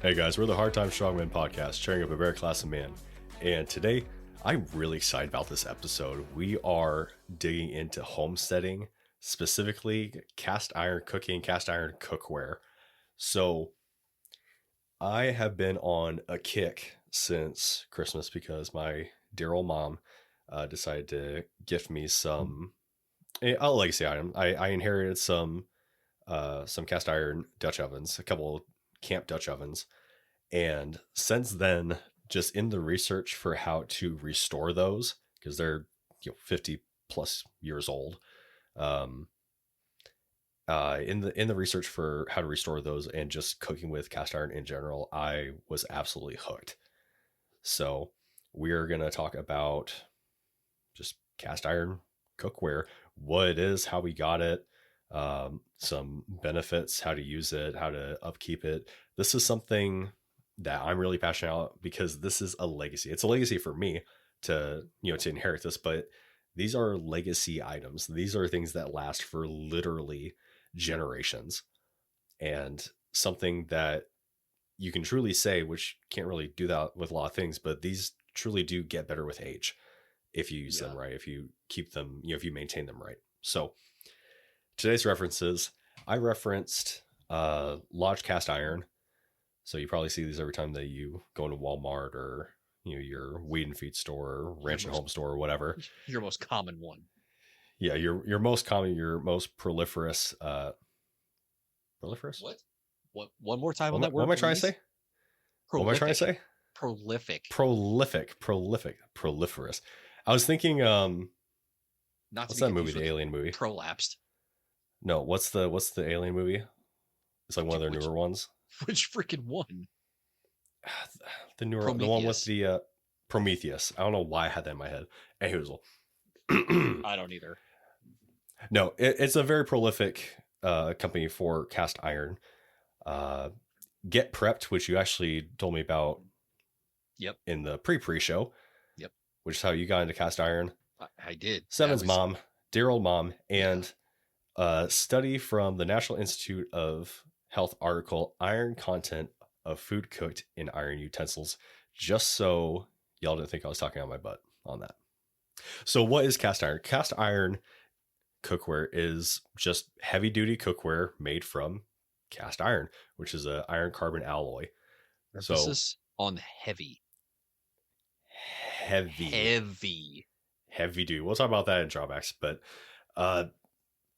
Hey guys, we're the Hard Time Strongman podcast, cheering up a bear class of man. And today, I'm really excited about this episode. We are digging into homesteading, specifically cast iron cooking, cast iron cookware. So, I have been on a kick since Christmas because my dear old mom decided to gift me a legacy item. I inherited some cast iron Dutch ovens, a couple camp Dutch ovens. And since then, just in the research for how to restore those, because they're 50 plus years old, um, in the research for how to restore those and just cooking with cast iron in general, I was absolutely hooked. So we're gonna talk about just cast iron cookware, what it is, how we got it, some benefits, how to use it, how to upkeep it. This is something that I'm really passionate about because this is a legacy. It's a legacy for me to inherit this, but these are legacy items. These are things that last for literally generations, and something that you can truly say, which can't really do that with a lot of things, but these truly do get better with age if you use them right, if you keep them, if you maintain them right. So today's references, I referenced Lodge cast iron. So you probably see these every time that you go into Walmart or your Weed and Feed store, or Ranch and Home store, or whatever. Your most common one. Yeah, your most common, your most proliferous. Proliferous? What? One more time on that word. What am I trying to say? Prolific. What am I trying to say? Proliferous. I was thinking, what's that movie? The Alien movie. Prolapsed. No, what's the Alien movie? It's like one of their newer ones. Which freaking one? The newer, Prometheus. The one with the Prometheus. I don't know why I had that in my head. Anyways, I don't either. No, it's a very prolific company for cast iron. Get Prepped, which you actually told me about. Yep. In the pre-show. Yep. Which is how you got into cast iron. I did. Seven's mom, dear old mom, and a study from the National Institute of Health article, Iron Content of Food Cooked in Iron Utensils, just so y'all didn't think I was talking on my butt on that. So what is cast iron? Cast iron cookware is just heavy duty cookware made from cast iron, which is an iron carbon alloy. Emphasis on heavy. Heavy duty. We'll talk about that in drawbacks, but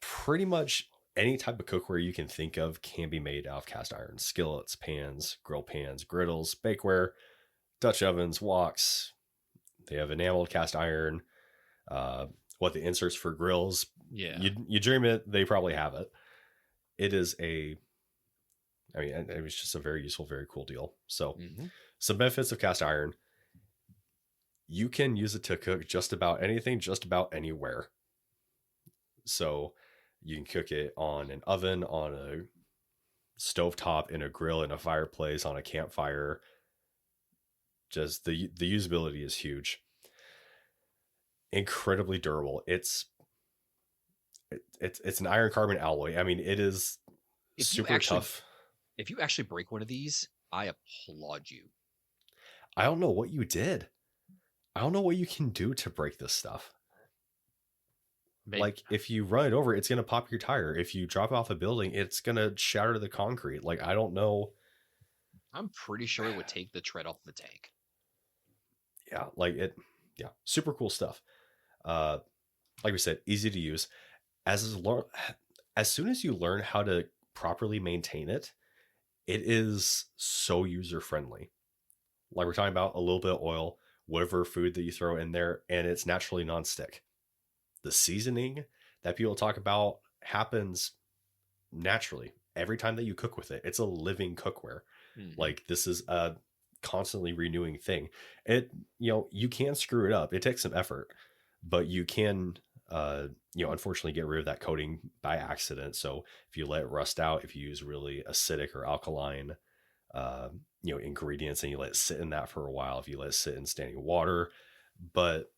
pretty much any type of cookware you can think of can be made out of cast iron. Skillets, pans, grill pans, griddles, bakeware, Dutch ovens, woks. They have enameled cast iron. The inserts for grills. Yeah. You dream it, they probably have it. It is it was just a very useful, very cool deal. So some benefits of cast iron. You can use it to cook just about anything, just about anywhere. So you can cook it on an oven, on a stovetop, in a grill, in a fireplace, on a campfire. Just the usability is huge. Incredibly durable. It's an iron carbon alloy. I mean, it is super tough. If you actually break one of these, I applaud you. I don't know what you did. I don't know what you can do to break this stuff. Maybe. Like, if you run it over, it's going to pop your tire. If you drop off a building, it's going to shatter the concrete. Like, I don't know. I'm pretty sure it would take the tread off the tank. Yeah, super cool stuff. Like we said, easy to use. As soon as you learn how to properly maintain it, it is so user-friendly. Like, we're talking about a little bit of oil, whatever food that you throw in there, and it's naturally non-stick. The seasoning that people talk about happens naturally every time that you cook with it. It's a living cookware. Like, this is a constantly renewing thing. You can screw it up. It takes some effort, but you can, unfortunately get rid of that coating by accident. So if you let it rust out, if you use really acidic or alkaline, ingredients, and you let it sit in that for a while, if you let it sit in standing water, but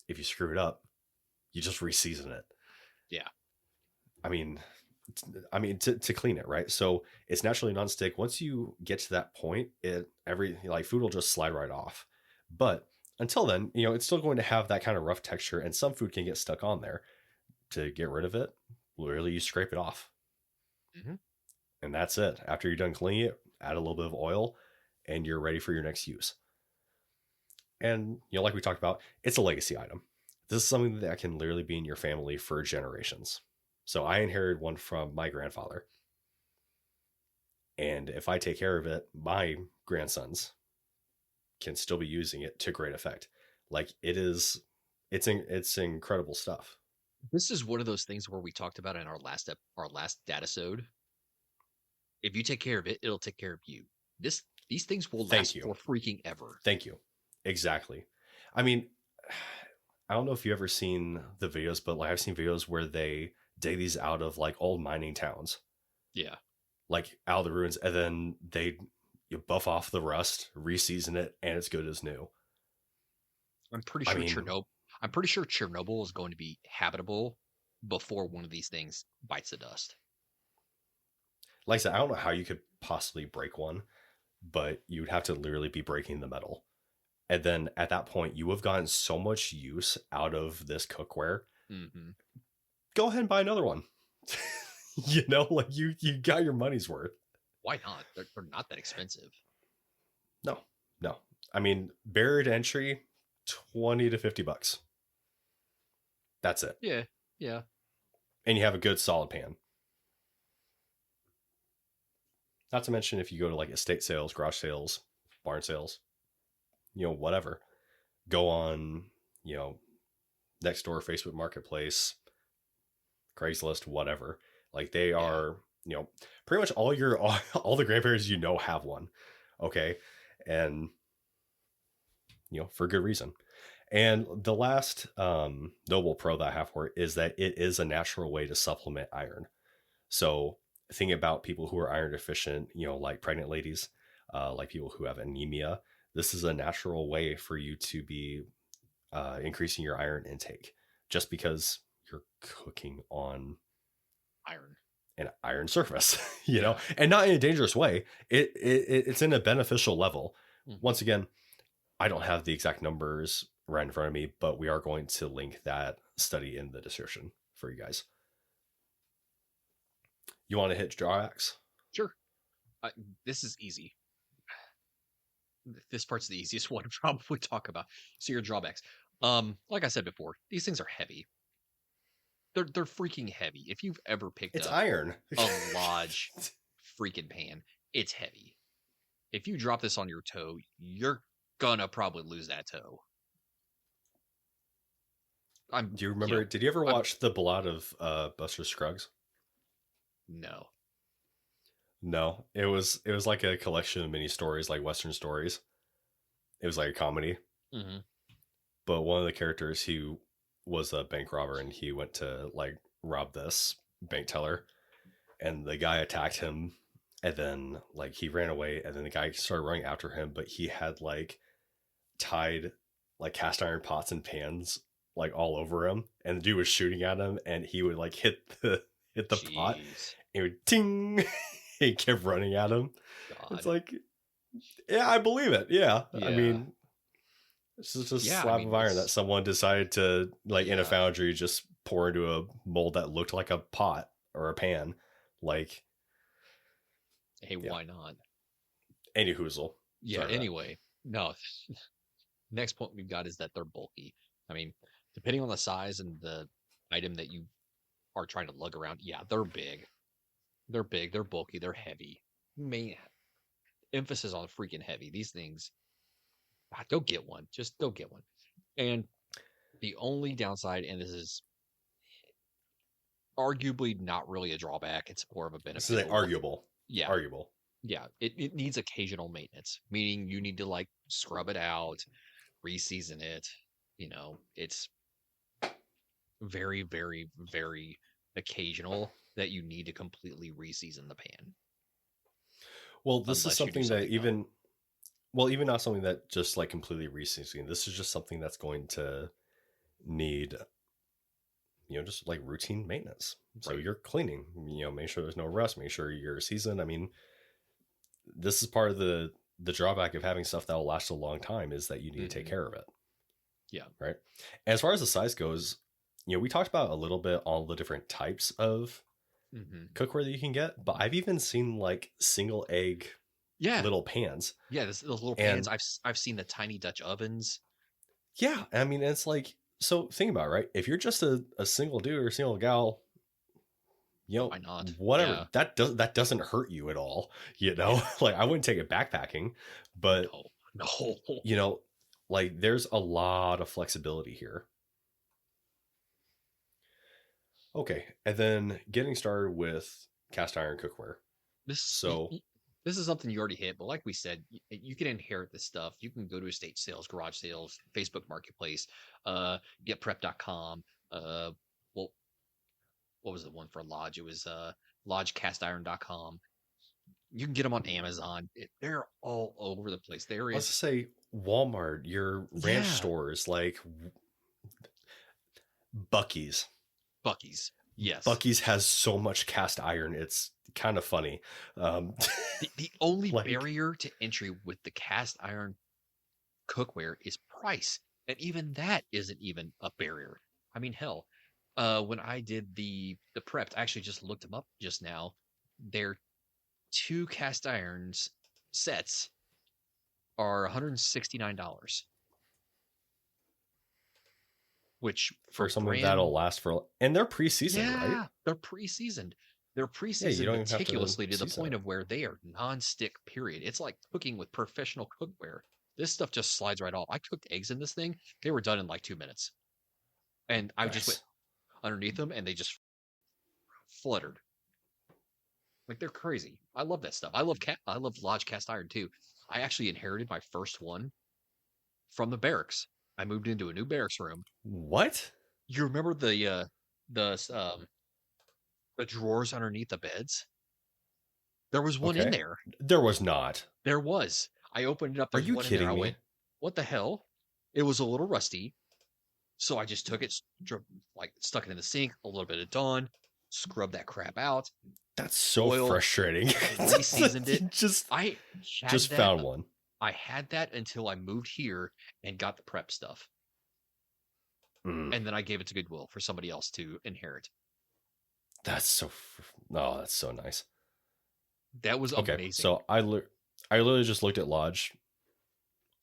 if you screw it up, you just reseason it. Yeah. I mean, I mean, to clean it, right? So it's naturally nonstick. Once you get to that point, food will just slide right off. But until then, it's still going to have that kind of rough texture, and some food can get stuck on there. To get rid of it, literally you scrape it off, Mm-hmm. and that's it. After you're done cleaning it, add a little bit of oil, and you're ready for your next use. And like we talked about, it's a legacy item. This is something that can literally be in your family for generations. So I inherited one from my grandfather, and if I take care of it, my grandsons can still be using it to great effect. Like it's incredible stuff. This is one of those things where we talked about in our last data sode. If you take care of it, it'll take care of you. These things will Thank last you. for freaking ever. Thank you. Exactly. I mean, I don't know if you've ever seen the videos, but like I've seen videos where they dig these out of like old mining towns, Yeah. like out of the ruins, and then you buff off the rust, reseason it, and it's good as new. I'm pretty I sure mean, Chernobyl is going to be habitable before one of these things bites the dust. like I said, I don't know how you could possibly break one, but you'd have to literally be breaking the metal. And then at that point, you have gotten so much use out of this cookware. Mm-hmm. Go ahead and buy another one. Like you got your money's worth. Why not? They're not that expensive. No, no. I mean, barrier to entry, $20 to $50. That's it. Yeah, yeah. And you have a good solid pan. Not to mention if you go to like estate sales, garage sales, barn sales, whatever. Go on, next door, Facebook Marketplace, Craigslist, whatever. Like they are, pretty much all the grandparents have one. Okay. And for good reason. And the last noble pro that I have for it is that it is a natural way to supplement iron. So thinking about people who are iron deficient, like pregnant ladies, like people who have anemia, this is a natural way for you to be increasing your iron intake just because you're cooking on Iron. an iron surface, and not in a dangerous way. It's in a beneficial level. Mm-hmm. Once again, I don't have the exact numbers right in front of me, but we are going to link that study in the description for you guys. You want to hit drawbacks? Sure. This is easy. This part's the easiest one to probably talk about. So your drawbacks. Like I said before, these things are heavy. They're freaking heavy. If you've ever picked it's up iron. a large freaking pan, it's heavy. If you drop this on your toe, you're gonna probably lose that toe. Do you remember? Did you ever watch the Ballad of Buster Scruggs? No. No, it was like a collection of mini stories, like Western stories. It was like a comedy. Mm-hmm. But one of the characters, he was a bank robber, and he went to like rob this bank teller, and the guy attacked him, and then like he ran away, and then the guy started running after him, but he had like tied like cast iron pots and pans like all over him, and the dude was shooting at him, and he would like hit the pot, and it would ting. He kept running at him. God. It's like, yeah, I believe it. Yeah. I mean, it's just a slab of iron that someone decided to, like, in a foundry, just pour into a mold that looked like a pot or a pan. Like, hey, why not? Any hoozle. Yeah. Sorry, anyway, no. Next point we've got is that they're bulky. I mean, depending on the size and the item that you are trying to lug around, they're big. They're big, they're bulky, they're heavy. Man, emphasis on freaking heavy. These things, go get one. Just go get one. And the only downside, and this is arguably not really a drawback, it's more of a benefit. This is arguable. Yeah. Arguable. Yeah. It needs occasional maintenance, meaning you need to like scrub it out, reseason it. It's very, very, very occasional that you need to completely reseason the pan. Well, this is something that even not something that just like completely reseasoning. This is just something that's going to need, just like routine maintenance. So Right. you're cleaning, make sure there's no rust, make sure you're seasoned. I mean, this is part of the drawback of having stuff that will last a long time is that you need to take Hmm. care of it. Yeah. Right. And as far as the size goes, we talked about a little bit all the different types of Hmm. cookware that you can get, but I've even seen like single egg Yeah. little pans. Yeah. Those little pans. And I've seen the tiny Dutch ovens. yeah, I mean, it's like, so think about it, right? If you're just a single dude or a single gal, Why not? whatever, Yeah. that doesn't hurt you at all, Yeah. like I wouldn't take it backpacking, but No. No. you know, like there's a lot of flexibility here. Okay, and then getting started with cast iron cookware. This So this is something you already hit, but like we said, you can inherit this stuff. You can go to estate sales, garage sales, Facebook Marketplace, getprep.com. Well, what was the one for Lodge? It was lodgecastiron.com. You can get them on Amazon. They're all over the place. There let's is, just say Walmart, your ranch yeah, stores, like Bucky's. Bucky's. Yes. Bucky's has so much cast iron. It's kind of funny. Um, The only like, barrier to entry with the cast iron cookware is price. And even that isn't even a barrier. I mean, hell, when I did the prep, I actually just looked them up just now. Their two cast irons sets are $169, which for for something brand, that'll last for, and they're pre-seasoned, right? yeah, they're pre-seasoned. They're Yeah, you pre-seasoned don't even have to meticulously to the season point it. of where they are non-stick, period. It's like cooking with professional cookware. This stuff just slides right off. I cooked eggs in this thing. They were done in like 2 minutes. And I just went Nice. underneath them and they just fluttered. Like they're crazy. I love that stuff. I love Lodge cast iron too. I actually inherited my first one from the barracks. I moved into a new barracks room. What? You remember the the drawers underneath the beds? There was one in Okay. there. There was not. There was. I opened it up. Are There's you one in there. I kidding me? went, what the hell? It was a little rusty. So I just took it, like stuck it in the sink, a little bit of Dawn, scrubbed that crap out, That's so oil, frustrating. re-seasoned it. You I had just that. found one. I had that until I moved here and got the prep stuff, Mm, and then I gave it to Goodwill for somebody else to inherit. that's so. Oh, that's so nice. That was Okay, amazing. so I literally just looked at Lodge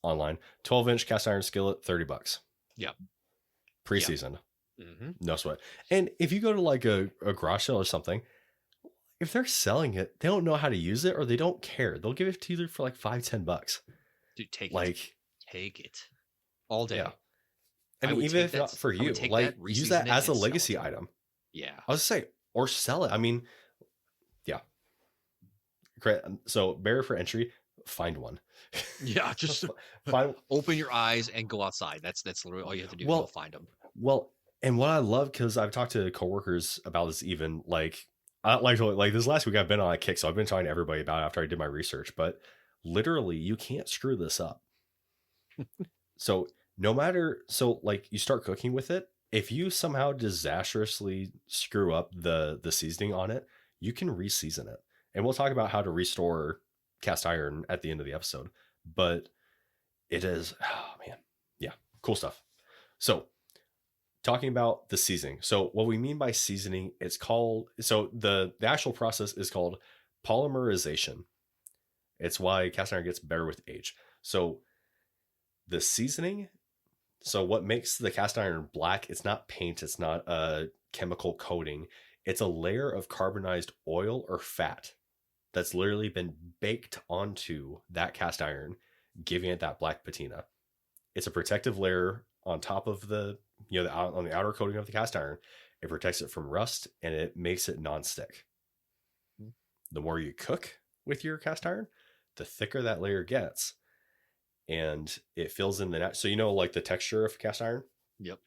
online. 12-inch cast iron skillet, $30. Yeah, yeah. Pre-seasoned. Hmm. No sweat. And if you go to like a garage sale or something, if they're selling it, they don't know how to use it or they don't care. They'll give it to you for like $5-10. Dude, take it, Like, take it all yeah. day. I I mean, would even take if that. not for I would you, take that, like use re-season that it, as a and sell legacy it. item. Yeah, I was say, or sell it. I mean, yeah. Great. So barrier for entry, find one. yeah. Just Find open your eyes and go outside. That's literally all you have to do. You'll well, find them. well, and what I love because I've talked to coworkers about this even like I like this last week I've been on a kick, so I've been talking to everybody about it after I did my research, but literally you can't screw this up. So no matter so like you start cooking with it, if you somehow disastrously screw up the seasoning on it, you can re-season it. And we'll talk about how to restore cast iron at the end of the episode. But it is oh man. Yeah, cool stuff. So talking about the seasoning. So what we mean by seasoning, it's called so the actual process is called polymerization. It's why cast iron gets better with age. So the seasoning, so what makes the cast iron black, it's not paint, it's not a chemical coating. It's a layer of carbonized oil or fat that's literally been baked onto that cast iron, giving it that black patina. It's a protective layer on top of on the outer coating of the cast iron. It protects it from rust and it makes it non-stick. The more you cook with your cast iron, the thicker that layer gets, and it fills in so like the texture of cast iron, Yep.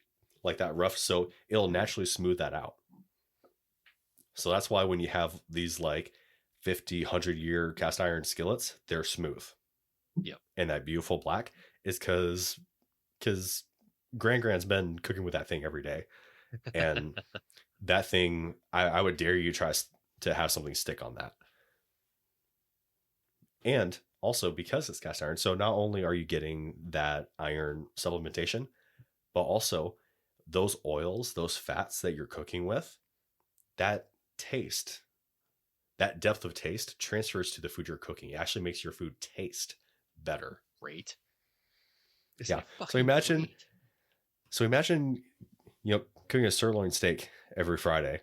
like that rough, so it'll naturally smooth that out. So that's why when you have these like 50 100-year cast iron skillets, they're smooth. Yep. And that beautiful black is because grand's been cooking with that thing every day, And that thing, I would dare you try to have something stick on that. And also because it's cast iron, so not only are you getting that iron supplementation, but also those oils, those fats that you're cooking with, that taste, that depth of taste transfers to the food you're cooking. It actually makes your food taste better. Great. Isn't Yeah. it So fucking imagine, great? so imagine, cooking a sirloin steak every Friday,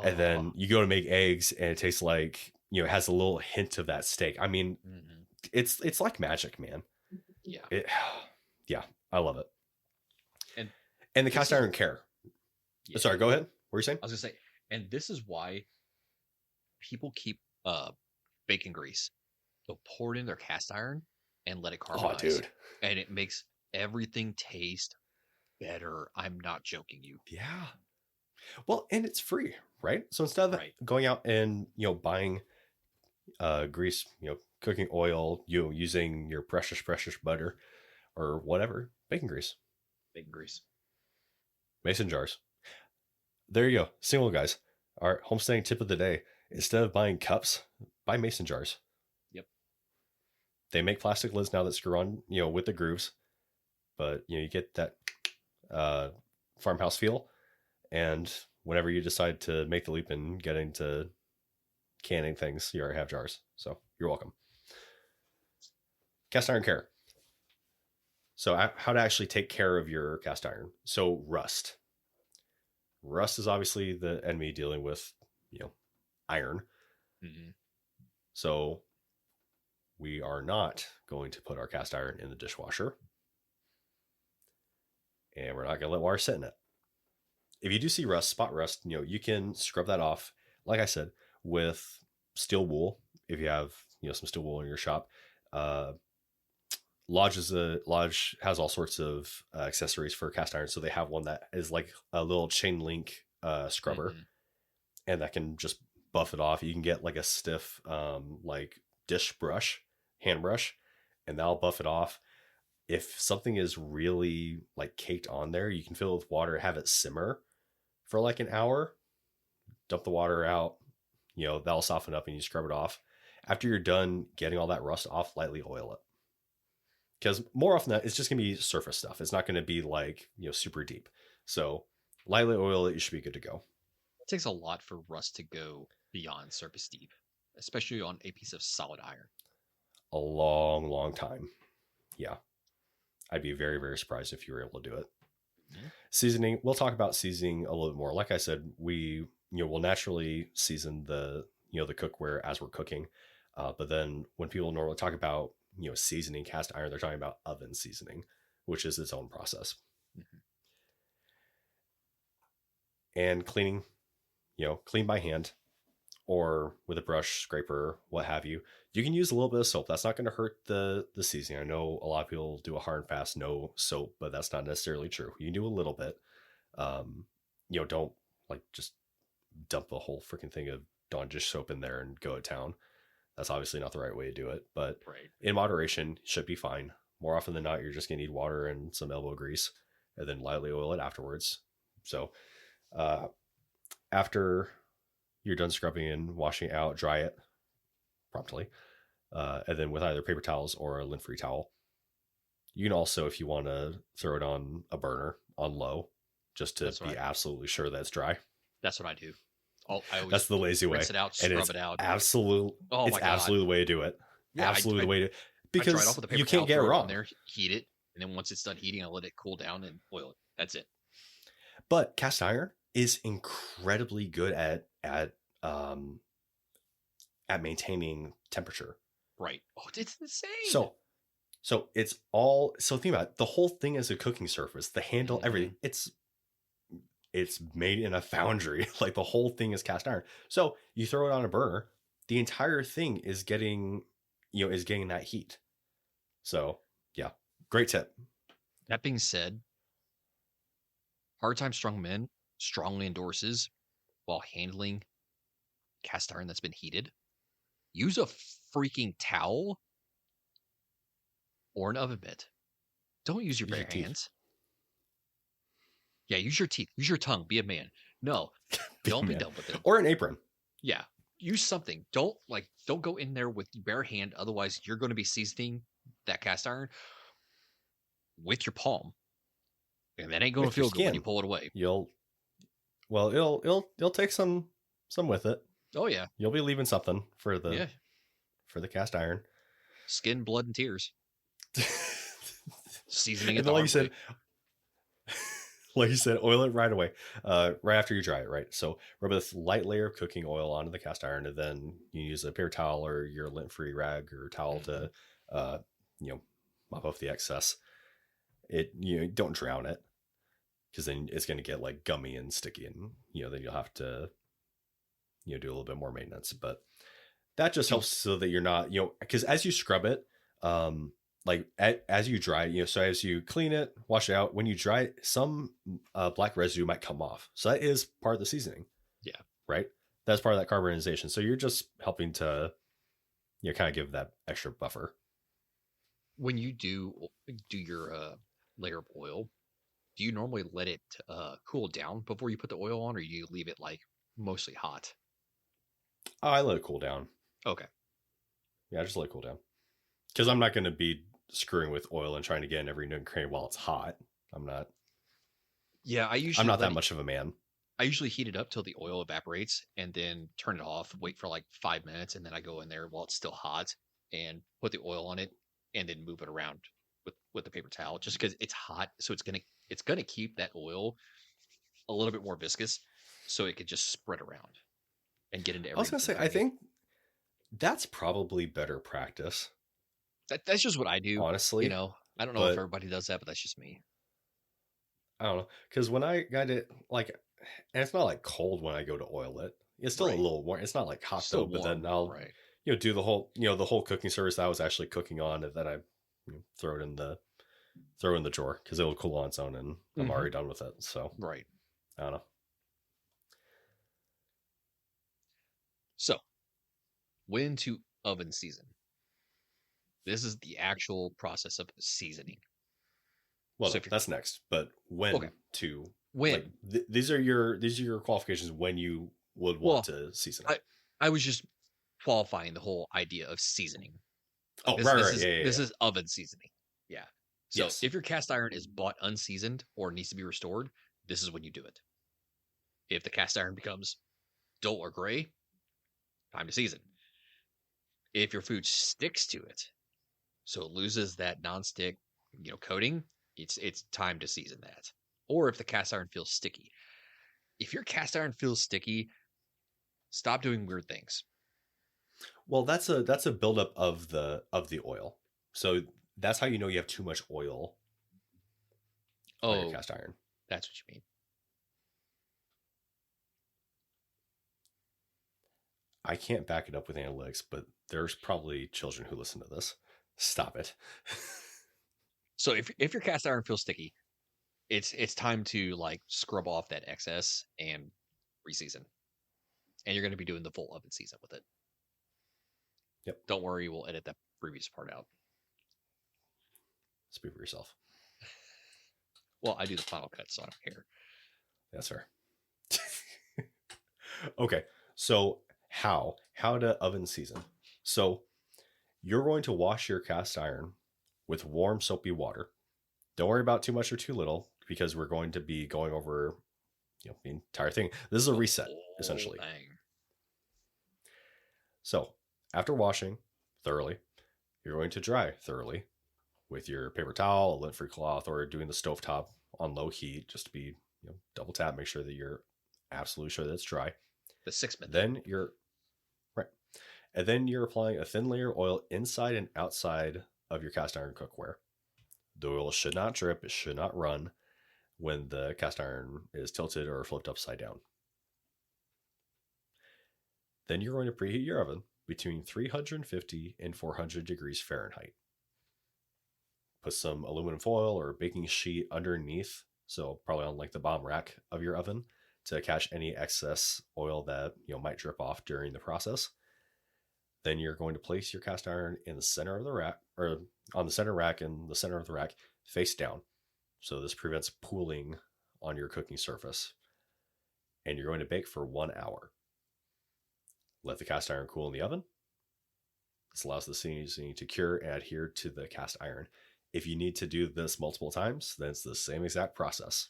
and Oh. then you go to make eggs, and it tastes like, it has a little hint of that steak. I mean, Mhm. it's like magic, man. Yeah. It, yeah, I love it. And And the this cast is iron care. yeah. Sorry, go ahead. What were you saying? I was gonna say, and this is why people keep bacon grease. They'll pour it in their cast iron and let it Oh, caramelize. dude. And it makes everything taste better. I'm not joking you. Yeah. Well, and it's free, right? So instead of Right. going out and, buying grease, cooking oil, using your precious butter or whatever, bacon grease, Bacon grease. mason jars. There you go. Single guys. Our homesteading tip of the day. Instead of buying cups, buy mason jars. Yep. They make plastic lids now that screw on, with the grooves, but you get that uh, farmhouse feel. And whenever you decide to make the leap and get into canning things, you already have jars. So you're welcome. Cast iron care. So how to actually take care of your cast iron. So rust. Rust is obviously the enemy dealing with, iron. Mm-hmm. So we are not going to put our cast iron in the dishwasher. And we're not going to let water sit in it. If you do see rust, spot rust, you can scrub that off, like I said, with steel wool. If you have, some steel wool in your shop. Lodge has all sorts of accessories for cast iron. So they have one that is like a little chain link scrubber, Mm-hmm. and that can just buff it off. You can get like a stiff like dish brush, hand brush, and that'll buff it off. If something is really like caked on there, you can fill it with water, have it simmer for like an hour, dump the water out, that'll soften up and you scrub it off. After you're done getting all that rust off, lightly oil it. Because more often than that, it's just going to be surface stuff. It's not going to be like, super deep. So lightly oil it, you should be good to go. It takes a lot for rust to go beyond surface deep, especially on a piece of solid iron. A long, long time. Yeah. I'd be very, very surprised if you were able to do it. Mm-hmm. Seasoning, we'll talk about seasoning a little bit more. Like I said, we, will naturally season the cookware as we're cooking. But then when people normally talk about, seasoning cast iron, they're talking about oven seasoning, which is its own process. Mm-hmm. And cleaning, clean by hand or with a brush, scraper, what have you. You can use a little bit of soap. That's not going to hurt the seasoning. I know a lot of people do a hard and fast no soap, but that's not necessarily true. You can do a little bit. Don't like just dump the whole freaking thing of Dawn dish soap in there and go to town. That's obviously not the right way to do it, but in moderation should be fine. More often than not, you're just going to need water and some elbow grease and then lightly oil it afterwards. So after you're done scrubbing and washing it out, dry it promptly. And then with either paper towels or a lint-free towel. You can also, if you want to, throw it on a burner on low, just to be absolutely sure that it's dry. That's what I do. That's the lazy way. Rinse it out, scrub it out. Absolutely the way to do it. Yeah, absolutely the way to, because I dry it off with a paper you can't towel, get it wrong. There, heat it, and then once it's done heating, I let it cool down and oil it. That's it. But cast iron is incredibly good at maintaining temperature. Right. Oh, it's insane. So it's all, so think about it. The whole thing is a cooking surface, the handle, everything. It's made in a foundry. Like the whole thing is cast iron. So you throw it on a burner, the entire thing is getting that heat. So yeah, great tip. That being said, Hard Time Strong Men strongly endorses, while handling cast iron that's been heated, use a freaking towel or an oven mitt. Don't use your bare hands. Yeah, use your teeth, use your tongue, be a man. No, don't be Man. dumb with it. Or an apron. Yeah, use something. Don't go in there with your bare hand. Otherwise, you're going to be seasoning that cast iron with your palm, and that ain't going to With your feel good when you skin. pull it away. It'll take some with it. Oh yeah, You'll be leaving something for yeah. the cast iron. Skin, blood, and tears. Seasoning it And the then, hard way. like you said, oil it right away, right after you dry it, right? So rub this light layer of cooking oil onto the cast iron, and then you use a paper towel or your lint-free rag or towel to, mop off the excess. Don't drown it, because then it's going to get like gummy and sticky, and then you'll have to do a little bit more maintenance. But that just helps so that you're not because as you scrub it, like as you dry it, so as you clean it, wash it out, when you dry it, some black residue might come off. So that is part of the seasoning. Yeah. Right. That's part of that carbonization. So you're just helping to kind of give that extra buffer. When you do your layer of oil, do you normally let it cool down before you put the oil on, or you leave it like mostly hot? Oh, I let it cool down. Okay. Yeah, I just let it cool down, because I'm not going to be screwing with oil and trying to get in every nook and cranny while it's hot. I'm not. Yeah, I'm not that much of a man. I usually heat it up till the oil evaporates and then turn it off, wait for like 5 minutes, and then I go in there while it's still hot and put the oil on it and then move it around with the paper towel, just because it's hot. So it's gonna keep that oil a little bit more viscous, so it could just spread around and get into every. I was going to say, I think that's probably better practice. That's just what I do, honestly. I don't know if everybody does that, but that's just me. I don't know, because when I got it, like, and it's not like cold when I go to oil it. It's still a little warm. It's not like hot still though. Warm, but then I'll do the whole cooking service that I was actually cooking on, and then I throw it in the drawer because it'll cool on its own, and I'm already done with it. So I don't know. So when to oven season? This is the actual process of seasoning. Well, so that's next. But when to when like, these are your qualifications when you would want to season it. I was just qualifying the whole idea of seasoning. Oh, this is oven seasoning. Yeah. So if your cast iron is bought unseasoned or needs to be restored, this is when you do it. If the cast iron becomes dull or gray, time to season. If your food sticks to it, so it loses that nonstick, coating, it's time to season that. Or if the cast iron feels sticky. If your cast iron feels sticky, stop doing weird things. Well, that's a buildup of the oil. So that's how you have too much oil on your cast iron. That's what you mean. I can't back it up with analytics, but there's probably children who listen to this. Stop it. So if your cast iron feels sticky, it's time to like scrub off that excess and reseason. And you're going to be doing the full oven season with it. Yep. Don't worry, we'll edit that previous part out. Speak for yourself. Well, I do the final cut, so I don't care. Yes, sir. Okay, so how to oven season? So you're going to wash your cast iron with warm soapy water. Don't worry about too much or too little, because we're going to be going over the entire thing. This is a reset, essentially. Dang. So after washing thoroughly, you're going to dry thoroughly with your paper towel, a lint-free cloth, or doing the stovetop on low heat, just to be double tap, make sure that you're absolutely sure that it's dry. The 6 minute. Then you're applying a thin layer of oil inside and outside of your cast iron cookware. The oil should not drip, it should not run when the cast iron is tilted or flipped upside down. Then you're going to preheat your oven between 350 and 400 degrees Fahrenheit. Put some aluminum foil or baking sheet underneath, so probably on like the bottom rack of your oven, to catch any excess oil that might drip off during the process. Then you're going to place your cast iron in the center of the rack, or on the center rack in the center of the rack, face down. So this prevents pooling on your cooking surface, and you're going to bake for 1 hour. Let the cast iron cool in the oven. This allows the seasoning to cure and adhere to the cast iron. If you need to do this multiple times, then it's the same exact process.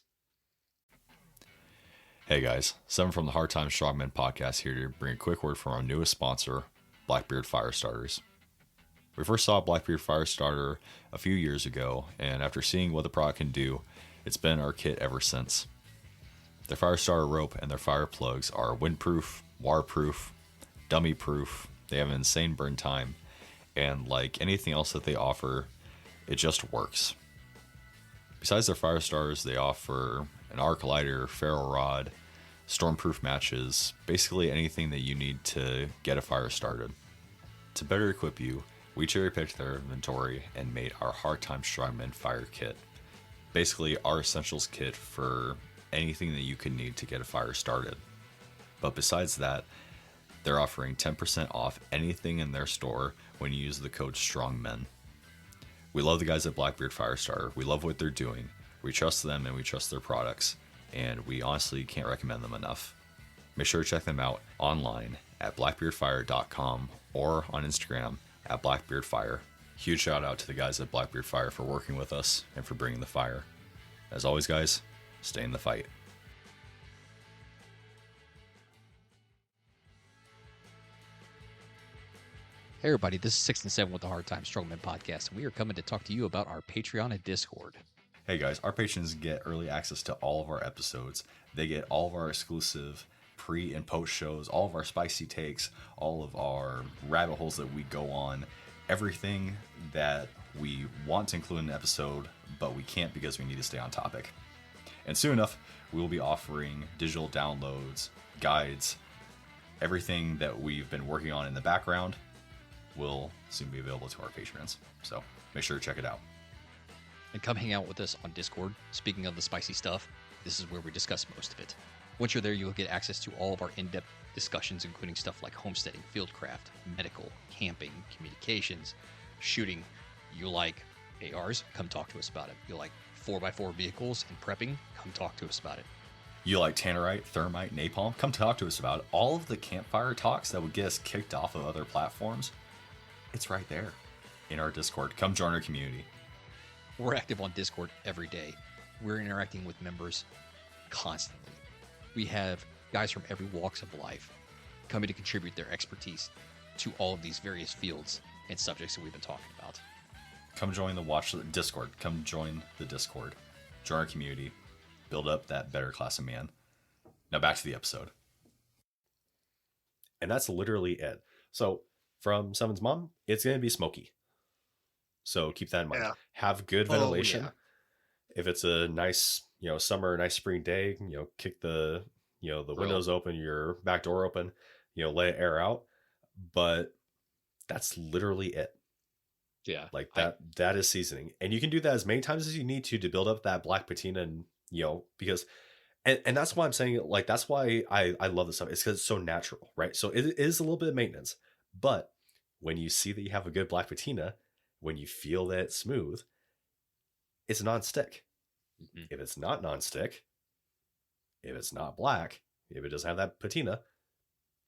Hey guys, Seven from the Hard Times Strongmen podcast here to bring a quick word from our newest sponsor, Blackbeard Fire Starters. We first saw Blackbeard Fire Starter a few years ago, and after seeing what the product can do, it's been our kit ever since. Their fire starter rope and their fire plugs are windproof, waterproof, dummy proof. They have an insane burn time, and like anything else that they offer, it just works. Besides their fire starters, they offer an arc lighter, ferro rod, stormproof matches, basically anything that you need to get a fire started. To better equip you, we cherry-picked their inventory and made our Hard Time Strongman Fire Kit. Basically, our essentials kit for anything that you could need to get a fire started. But besides that, they're offering 10% off anything in their store when you use the code STRONGMEN. We love the guys at Blackbeard Firestarter. We love what they're doing. We trust them and we trust their products, and we honestly can't recommend them enough. Make sure to check them out online at blackbeardfire.com or on Instagram at blackbeardfire. Huge shout out to the guys at Blackbeard Fire for working with us and for bringing the fire. As always, guys, stay in the fight. Hey everybody, this is 6 and 7 with the Hard Time Strongman podcast, and we are coming to talk to you about our Patreon and Discord. Hey guys, our patrons get early access to all of our episodes. They get all of our exclusive pre and post shows, all of our spicy takes, all of our rabbit holes that we go on, everything that we want to include in an episode, but we can't because we need to stay on topic. And soon enough, we will be offering digital downloads, guides, everything that we've been working on in the background will soon be available to our patrons. So make sure to check it out. And come hang out with us on Discord. Speaking of the spicy stuff, this is where we discuss most of it. Once you're there, you'll get access to all of our in-depth discussions, including stuff like homesteading, fieldcraft, medical, camping, communications, shooting. You like ARs? Come talk to us about it. You like 4x4 vehicles and prepping? Come talk to us about it. You like tannerite, thermite, napalm? Come talk to us about it. All of the campfire talks that would get us kicked off of other platforms, it's right there in our Discord. Come join our community. We're active on Discord every day. We're interacting with members constantly. We have guys from every walks of life coming to contribute their expertise to all of these various fields and subjects that we've been talking about. Come join the Discord. Come join the Discord. Join our community. Build up that better class of man. Now back to the episode. And that's literally it. So from Seven's mom, it's going to be smoky. So keep that in mind. Yeah. Have good ventilation. Oh, yeah. If it's a nice, summer, nice spring day, kick the windows open, your back door open, let it air out. But that's literally it. Yeah. Like that is seasoning. And you can do that as many times as you need to build up that black patina and, because, and that's why I'm saying, like, that's why I love this stuff. It's because it's so natural, right? So it is a little bit of maintenance, but when you see that you have a good black patina, when you feel that it's smooth, it's non-stick. Mm-hmm. If it's not non-stick, if it's not black, if it doesn't have that patina,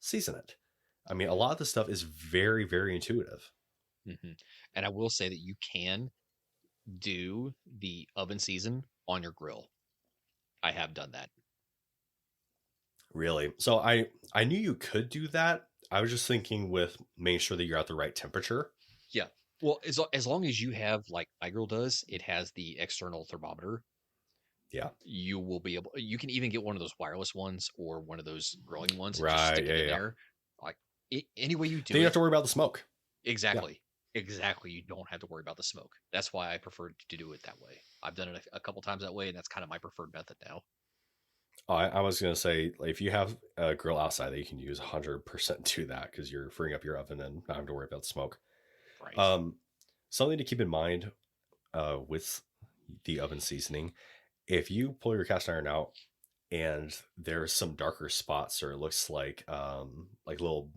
season it. I mean, a lot of this stuff is very, very intuitive. Mm-hmm. And I will say that you can do the oven season on your grill. I have done that. Really? So I knew you could do that. I was just thinking with making sure that you're at the right temperature. Yeah. Well, as long as you have, like my grill does, it has the external thermometer. Yeah. You will be able, you can even get one of those wireless ones or one of those grilling ones. And right. Just stick it in there. Like any way you do then you have to worry about the smoke. Exactly. Yeah. Exactly. You don't have to worry about the smoke. That's why I prefer to do it that way. I've done it a couple times that way, and that's kind of my preferred method now. I was going to say, if you have a grill outside that you can use, 100% do that because you're freeing up your oven and not having to worry about the smoke. Right. Something to keep in mind with the oven seasoning, if you pull your cast iron out and there's some darker spots or it looks like little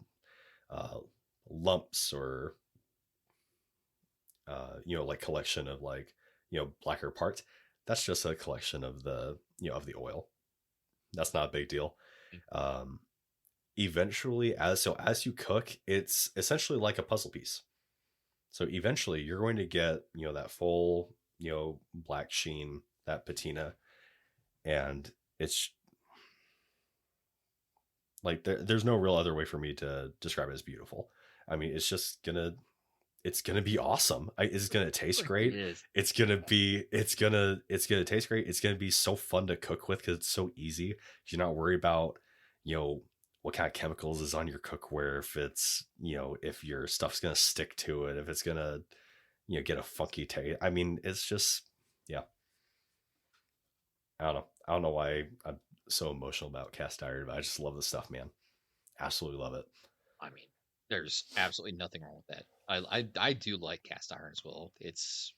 lumps or like collection of blacker parts, that's just a collection of the of the oil. That's not a big deal. Um, eventually, as you cook, it's essentially like a puzzle piece. So eventually, you're going to get that full black sheen, that patina, and it's like there's no real other way for me to describe it as beautiful. I mean, it's gonna be awesome. It's gonna taste It great. is. It's gonna taste great. It's gonna be so fun to cook with because it's so easy. You're not worried about what kind of chemicals is on your cookware. If it's if your stuff's gonna stick to it. If it's gonna get a funky taste. I mean, it's just yeah. I don't know. I don't know why I'm so emotional about cast iron, but I just love this stuff, man. Absolutely love it. I mean, there's absolutely nothing wrong with that. I do like cast iron as well. It's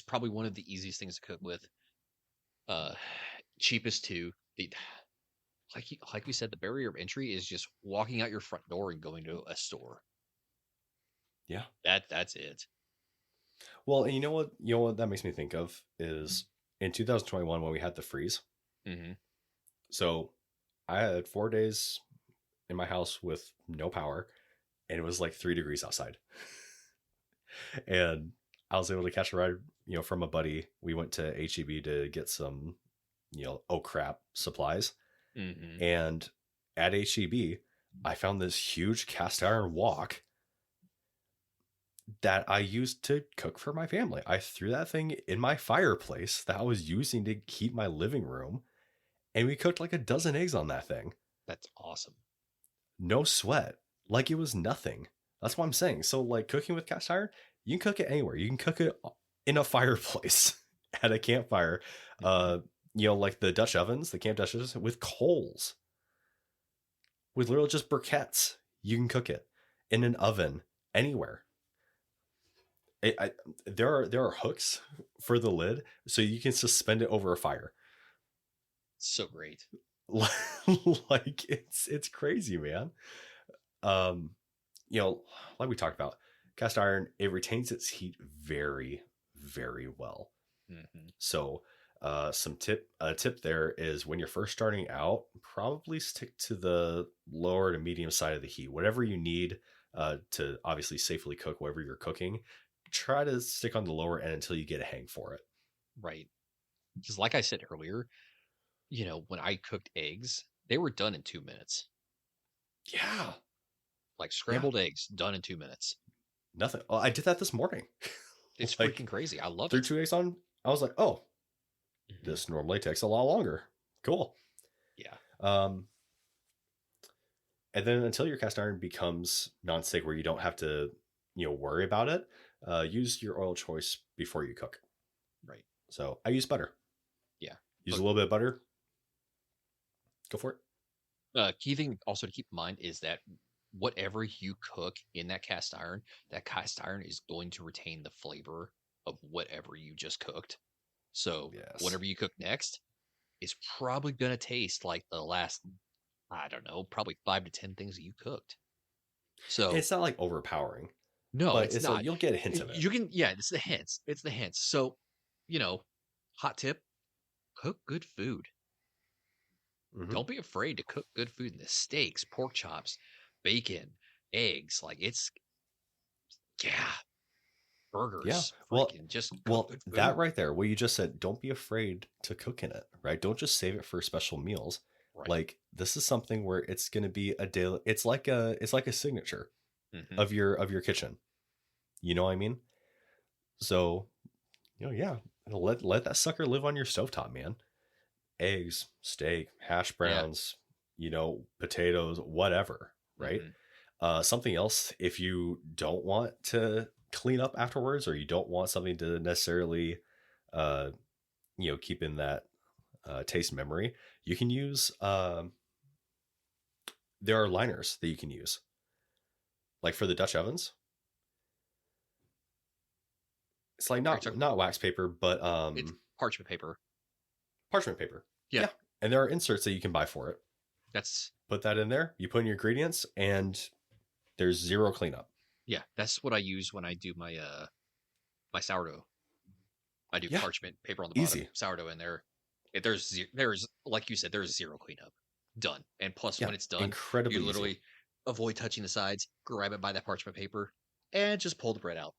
probably one of the easiest things to cook with. Uh, cheapest too. Like we said, the barrier of entry is just walking out your front door and going to a store. Yeah. That's it. Well, and you know what? You know what that makes me think of is in 2021 when we had the freeze. Mm-hmm. So I had 4 days in my house with no power, and it was like 3 degrees outside. And I was able to catch a ride, from a buddy. We went to HEB to get some, oh crap supplies. Mm-hmm. And at HEB, I found this huge cast iron wok that I used to cook for my family. I threw that thing in my fireplace that I was using to heat my living room, and we cooked like a dozen eggs on that thing. That's awesome. No sweat. Like it was nothing. That's what I'm saying. So like cooking with cast iron, you can cook it anywhere. You can cook it in a fireplace at a campfire. Like the Dutch ovens, the camp Dutch ovens with coals. With literally just briquettes. You can cook it in an oven anywhere. There are hooks for the lid so you can suspend it over a fire. So great. Like it's crazy, man. Um, like we talked about, cast iron, it retains its heat very, very well. Mm-hmm. So, a tip there is when you're first starting out, probably stick to the lower to medium side of the heat. Whatever you need to obviously safely cook whatever you're cooking, try to stick on the lower end until you get a hang for it. Right. Because like I said earlier, when I cooked eggs, they were done in 2 minutes. Yeah. Like scrambled eggs done in 2 minutes. Nothing. Oh, I did that this morning. It's like, freaking crazy. I love threw it. 2 eggs on. I was like, oh, Mm-hmm. this normally takes a lot longer. Cool. Yeah. And then until your cast iron becomes non-stick where you don't have to, worry about it, use your oil choice before you cook. Right. So I use butter. Yeah. Use a little bit of butter. Go for it. Key thing also to keep in mind is that whatever you cook in that cast iron is going to retain the flavor of whatever you just cooked. So Yes. whatever you cook next is probably going to taste like the last, I don't know, probably 5 to 10 things that you cooked. So it's not like overpowering. no, but it's not. Like, you'll get a hint of it. You can, yeah, it's the hints. It's the hints. So, hot tip, cook good food. Mm-hmm. Don't be afraid to cook good food. The steaks, pork chops, bacon, eggs, like burgers. Yeah. Well, just cook good food. that right there, what you just said, don't be afraid to cook in it, right? Don't just save it for special meals. Right. Like this is something where it's going to be a daily. It's like a signature Mm-hmm. of your kitchen. You know what I mean? So, yeah, let that sucker live on your stovetop, man. Eggs, steak, hash browns, potatoes, whatever, right? Mm-hmm. Something else, if you don't want to clean up afterwards or you don't want something to necessarily keep in that taste memory, you can use there are liners that you can use, like for the Dutch ovens. It's like not wax paper, but it's parchment paper. Parchment paper. Yeah. And there are inserts that you can buy for it. Put that in there, you put in your ingredients, and there's zero cleanup. Yeah, that's what I use when I do my my sourdough. I do Yeah, parchment paper on the bottom, easy. sourdough in there. There's like you said, there's zero cleanup. Done. And plus, Yeah, when it's done, you incredibly easy. literally avoid touching the sides, grab it by that parchment paper, and just pull the bread out.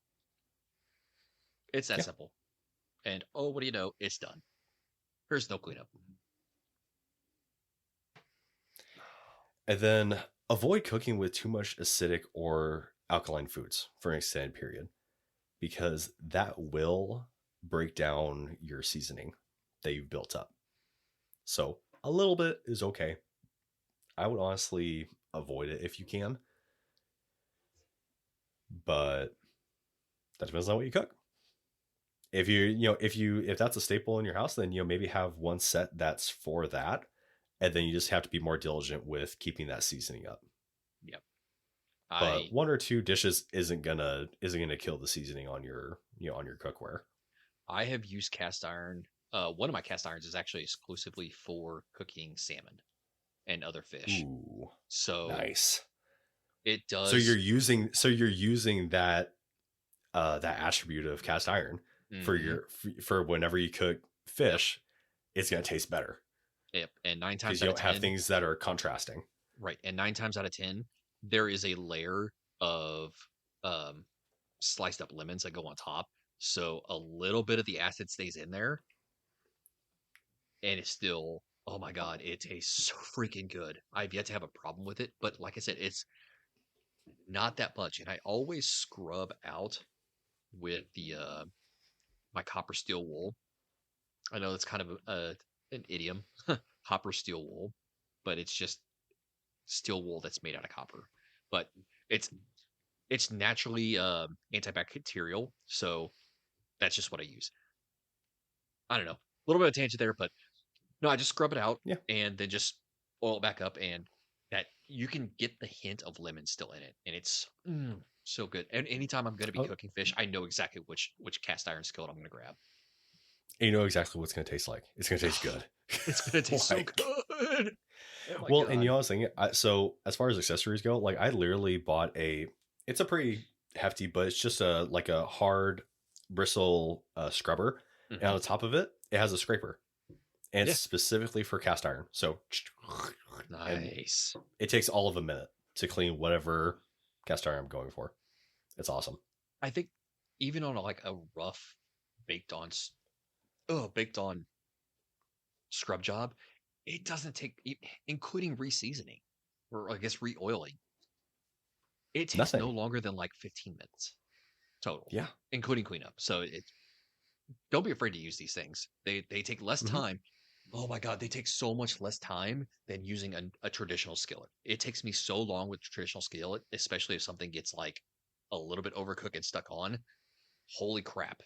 It's that Yeah. simple. And oh, what do you know? It's done. There's no cleanup. And then avoid cooking with too much acidic or alkaline foods for an extended period because that will break down your seasoning that you've built up. So a little bit is okay. I would honestly avoid it if you can, but that depends on what you cook. If that's a staple in your house, then maybe have one set that's for that, and then you just have to be more diligent with keeping that seasoning up. Yep. But I one or two dishes isn't gonna kill the seasoning on your on your cookware. I have used cast iron. One of my cast irons is actually exclusively for cooking salmon and other fish. Ooh, So nice. it So does. you're using that attribute of cast iron for Mhm. for whenever you cook Yep. fish, it's gonna taste better Yep. And nine because times you out of don't have 10, things that are contrasting. right. And 9 times out of 10, there is a layer of um, sliced up lemons that go on top. So a little bit of the acid stays in there, and it's still, oh my God, it tastes so freaking good. I've yet to have a problem with it, but like I said, it's not that much. And I always scrub out with the my copper steel wool. I know it's kind of an idiom, copper steel wool, but it's just steel wool that's made out of copper. But it's it's naturally antibacterial, so that's just what I use. I don't know, a little bit of tangent there, but no, I just scrub it out Yeah. and then just oil it back up, and that you can get the hint of lemon still in it, and it's so good. And anytime I'm going to be Oh, cooking fish, I know exactly which cast iron skillet I'm going to grab. and you know exactly what it's gonna taste like. It's gonna taste good. It's going to taste so Like, good. Oh my well, and God. I was thinking, so as far as accessories go, like I literally bought it's a pretty hefty, but it's just a hard bristle scrubber, and Hmm. on the top of it, it has a scraper, and it's Yeah. specifically for cast iron. So, and Nice. it takes all of a minute to clean whatever cast iron I'm going for. It's awesome. I think even on like a rough baked on, baked on scrub job, it doesn't take, including reseasoning or I guess re-oiling. It takes no Nothing. longer than like 15 minutes total, Yeah. including cleanup. So don't be afraid to use these things. They take less Hmm. time. Oh my God, they take so much less time than using a traditional skillet. It takes me so long with traditional skillet, especially if something gets like a little bit overcooked and stuck on. Holy crap.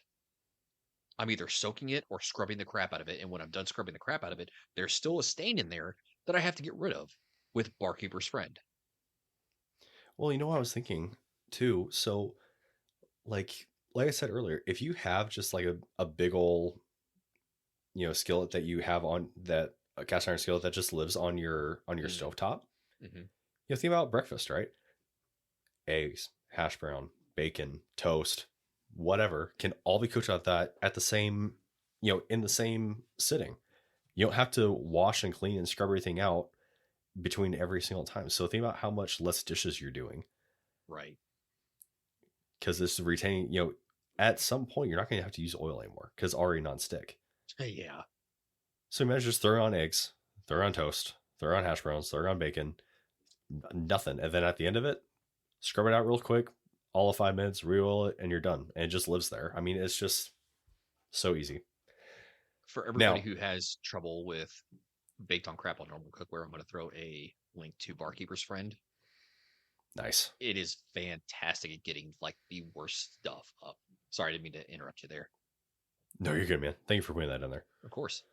I'm either soaking it or scrubbing the crap out of it. And when I'm done scrubbing the crap out of it, there's still a stain in there that I have to get rid of with Barkeeper's Friend. Well, you know what I was thinking too. So, like I said earlier, if you have just like a big old skillet that you have on that a cast iron skillet that just lives on your Mm, stovetop, hmm. think about breakfast, right? Eggs, hash brown, bacon, toast, whatever can all be cooked at the same in the same sitting. You don't have to wash and clean and scrub everything out between every single time. So think about how much less dishes you're doing Right. because this is retaining. At some point you're not going to have to use oil anymore because it's already non-stick. Yeah. So imagine just throw on eggs, throw on toast, throw on hash browns, throw on bacon, nothing, and then at the end of it, scrub it out real quick, all of 5 minutes, re-oil it, and you're done. And it just lives there. I mean, it's just so easy. For everybody Now, who has trouble with baked on crap on normal cookware, I'm going to throw a link to Barkeeper's Friend. nice. It is fantastic at getting like the worst stuff up. Sorry, I didn't mean to interrupt you there. No, you're good, man. Thank you for putting that in there. Of course.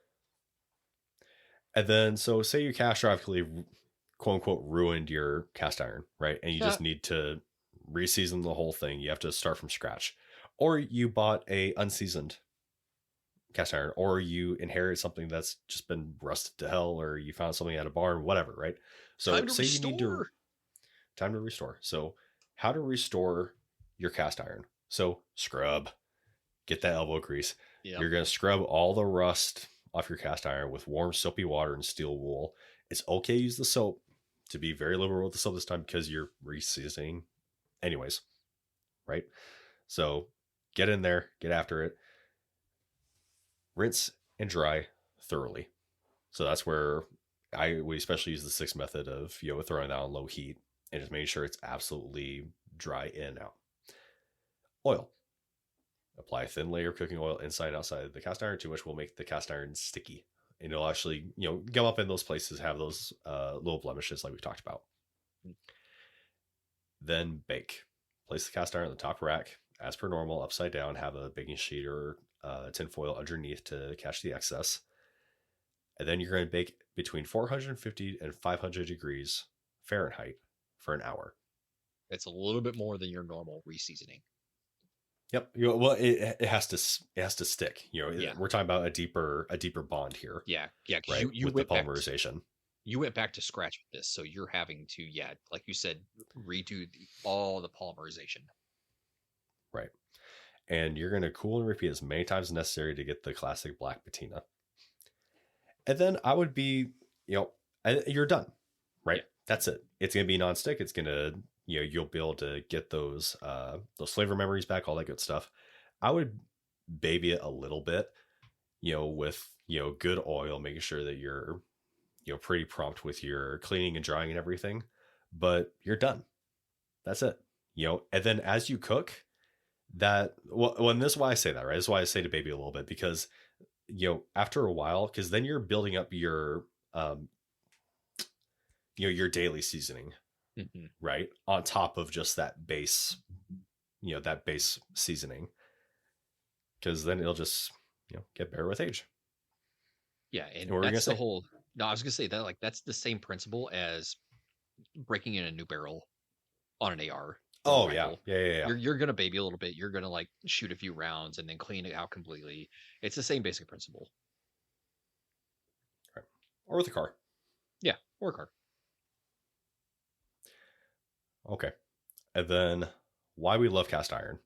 And then, so say you catastrophically, quote unquote, ruined your cast iron, right? And you Yeah. just need to reseason the whole thing. You have to start from scratch. Or you bought a unseasoned cast iron, or you inherit something that's just been rusted to hell, or you found something at a barn, whatever, right? So Time to say you need to restore. time to restore. So how to restore your cast iron? So scrub. Get that elbow grease. Yep. You're going to scrub all the rust off your cast iron with warm soapy water and steel wool. It's okay to use the soap, to be very liberal with the soap this time because you're reseasoning anyways, right? So get in there, get after it, rinse and dry thoroughly. So that's where we especially use the sixth method of, throwing that on low heat and just making sure it's absolutely dry in and out. Oil. Apply a thin layer of cooking oil inside and outside of the cast iron, too much will make the cast iron sticky. And it'll actually, gum up in those places, have those little blemishes like we talked about. Then bake. Place the cast iron on the top rack, as per normal, upside down, have a baking sheet or tin foil underneath to catch the excess. And then you're going to bake between 450 and 500 degrees Fahrenheit for an hour. It's a little bit more than your normal reseasoning. Yep. Well, it has to stick. Yeah. We're talking about a deeper bond here. Yeah. Yeah. Right. You with went the polymerization. You went back to scratch with this, so you're having to, like you said, redo all the polymerization. Right. And you're going to cool and repeat as many times as necessary to get the classic black patina. And then I would be, you're done. Right. Yeah. That's it. It's going to be nonstick. It's going to, you'll be able to get those flavor memories back, all that good stuff. I would baby it a little bit, with, good oil, making sure that you're, pretty prompt with your cleaning and drying and everything, but you're done. That's it. And then as you cook and this is why I say that, right? This is why I say to baby a little bit, because, after a while, because then you're building up your, your daily seasoning, right? On top of just that base, that base seasoning, because then it'll just, get better with age. Yeah. And that's the whole, no, I was going to say that, like, that's the same principle as breaking in a new barrel on an AR. Oh, yeah. Yeah. You're going to baby a little bit. You're going to, like, shoot a few rounds and then clean it out completely. It's the same basic principle. Right. Or with a car. Yeah, or a car. Okay. And then why we love cast iron.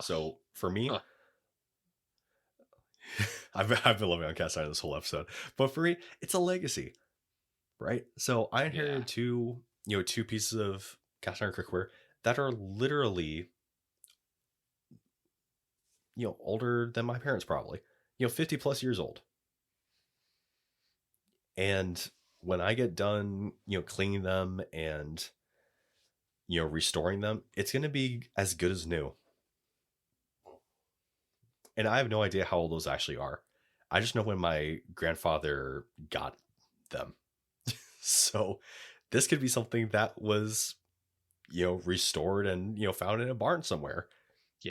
So for me, I've been loving on cast iron this whole episode, but for me, it's a legacy, right? So I inherited two pieces of cast iron cookware that are literally, older than my parents, probably, 50 plus years old. And when I get done, cleaning them and, restoring them, it's going to be as good as new. And I have no idea how old those actually are. I just know when my grandfather got them. So this could be something that was, restored and, found in a barn somewhere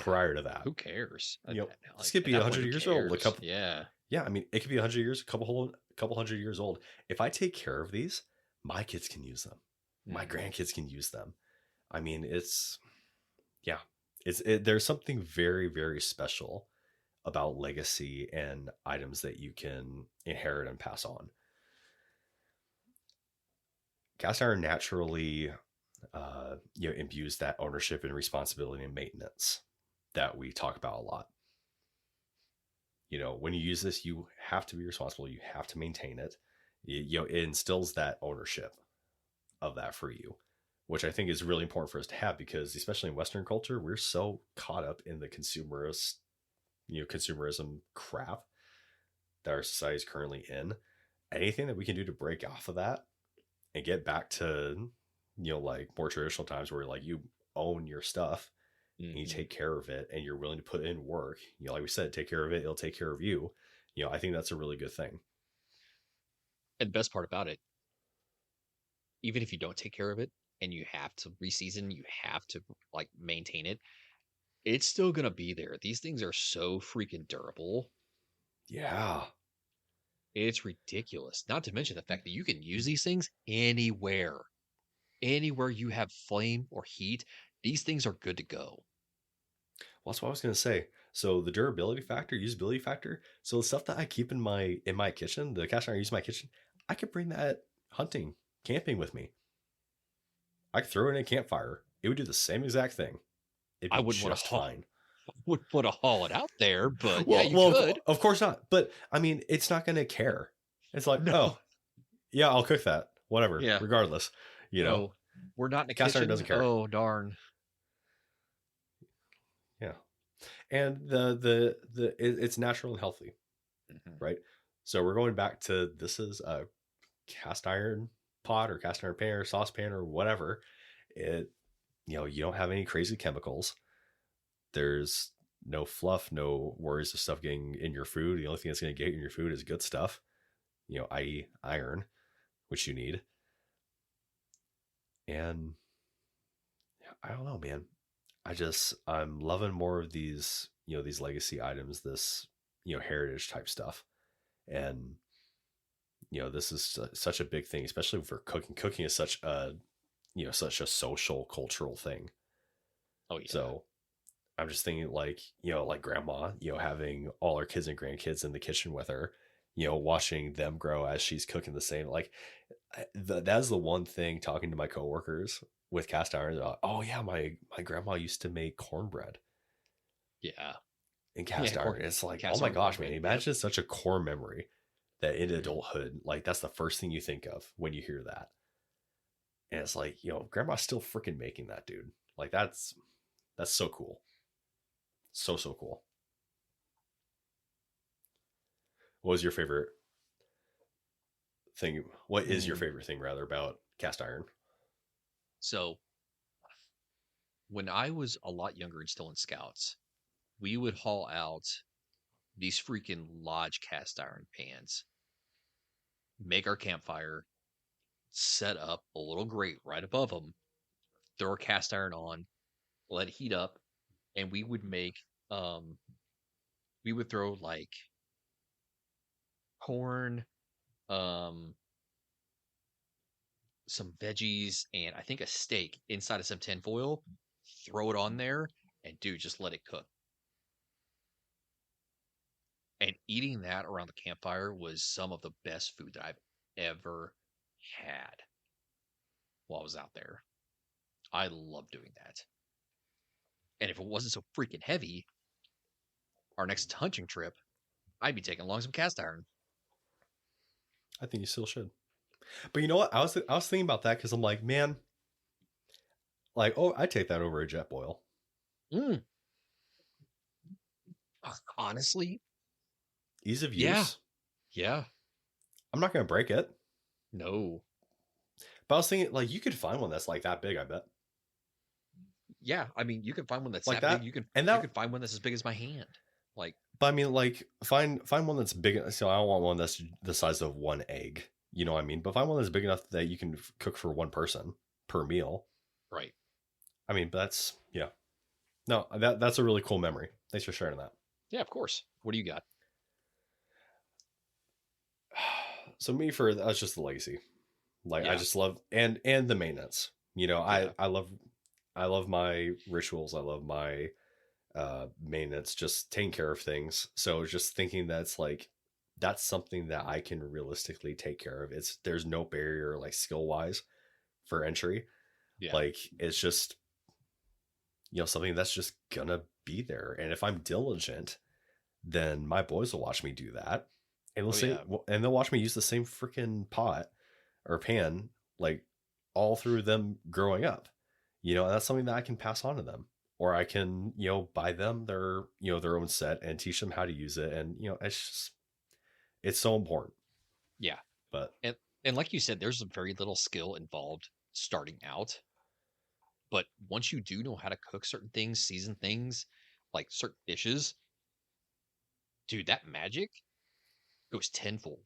prior to that. Who cares? This could be 100 years old. Yeah. I mean, it could be 100 years, a couple hundred years old. If I take care of these, my kids can use them. My grandkids can use them. I mean, there's something very, very special about legacy and items that you can inherit and pass on. Cast iron naturally, imbues that ownership and responsibility and maintenance that we talk about a lot. When you use this, you have to be responsible. You have to maintain it. It instills that ownership of that for you, which I think is really important for us to have, because especially in Western culture, we're so caught up in the consumerism crap that our society is currently in. Anything that we can do to break off of that and get back to, like more traditional times where like you own your stuff and you take care of it and you're willing to put in work, like we said, take care of it, it'll take care of you. I think that's a really good thing. And the best part about it, even if you don't take care of it and you have to reseason, you have to like maintain it, it's still going to be there. These things are so freaking durable. Yeah. It's ridiculous. Not to mention the fact that you can use these things anywhere. Anywhere you have flame or heat, these things are good to go. Well, that's what I was going to say. So the durability factor, usability factor. So the stuff that I keep in my kitchen, the cast iron I use in my kitchen, I could bring that hunting, camping with me. I could throw it in a campfire. It would do the same exact thing. I wouldn't want to fine. would want to haul it out there, but yeah, Well, you well, could. of course not. But I mean, it's not going to care. It's like, No. oh, yeah, I'll cook that. Whatever, Yeah. regardless. You know, Oh, we're not in the cast iron kitchen. doesn't care. Oh, darn. Yeah, and it's natural and healthy, Mhm. right? So we're going back to this is a cast iron pot or cast iron pan or saucepan or whatever. It you don't have any crazy chemicals. There's no fluff, no worries of stuff getting in your food. The only thing that's going to get in your food is good stuff, i.e., iron, which you need. And I don't know, man. I'm loving more of these, these legacy items, this, heritage type stuff. And, this is such a big thing, especially for cooking. Cooking is such a social, cultural thing. Oh yeah. So I'm just thinking like, like grandma, having all her kids and grandkids in the kitchen with her, watching them grow as she's cooking the same. Like that's the one thing talking to my coworkers with cast iron. Oh yeah, my grandma used to make cornbread Yeah. in Yeah. cast iron. It's like, oh Cast my iron gosh, man, cornbread. Yep. imagine such a core memory that in Mhm. adulthood, like that's the first thing you think of when you hear that. And it's like, grandma's still freaking making that, dude. Like that's so cool. So cool. What was your favorite thing? What is your Mm. favorite thing rather about cast iron? So when I was a lot younger and still in scouts, we would haul out these freaking lodge cast iron pans, make our campfire, set up a little grate right above them, throw our cast iron on, let it heat up, and um we would throw like corn, um some veggies, and I think a steak inside of some tin foil, throw it on there, and dude, just let it cook. And eating that around the campfire was some of the best food that I've ever had while I was out there. I love doing that. And if it wasn't so freaking heavy, our next hunting trip, I'd be taking along some cast iron. I think you still should. But you know what? I was thinking about that because I'm like, man, like, oh, I take that over a jet boil. Mm, honestly, Ease of yeah, use. yeah, I'm not gonna break it. no, But I was thinking like you could find one that's like that big. I bet yeah. I mean, you can find one that's like that big. that. You can And you that. can find one that's as big as my hand. Like, But I mean, like find one that's big. So I don't want one that's the size of one egg. You know what I mean? But find one that's big enough that you can cook for one person per meal. right? I mean, that's yeah. No, that's a really cool memory. Thanks for sharing that. Yeah, of course. What do you got? So me for that's just the legacy. Like I Yeah, just love and the maintenance. yeah, I love my rituals. I love my maintenance, just taking care of things. So just thinking that's like that's something that I can realistically take care of. There's no barrier like skill wise for entry. yeah. Like it's just something that's just gonna be there. And if I'm diligent, then my boys will watch me do that, and Oh yeah. they'll watch me use the same freaking pot or pan like all through them growing up. And that's something that I can pass on to them, or I can buy them their own set and teach them how to use it, and it's so important. Yeah. But And and like you said, there's very little skill involved starting out. But once you do know how to cook certain things, season things, like certain dishes, dude, that magic goes tenfold,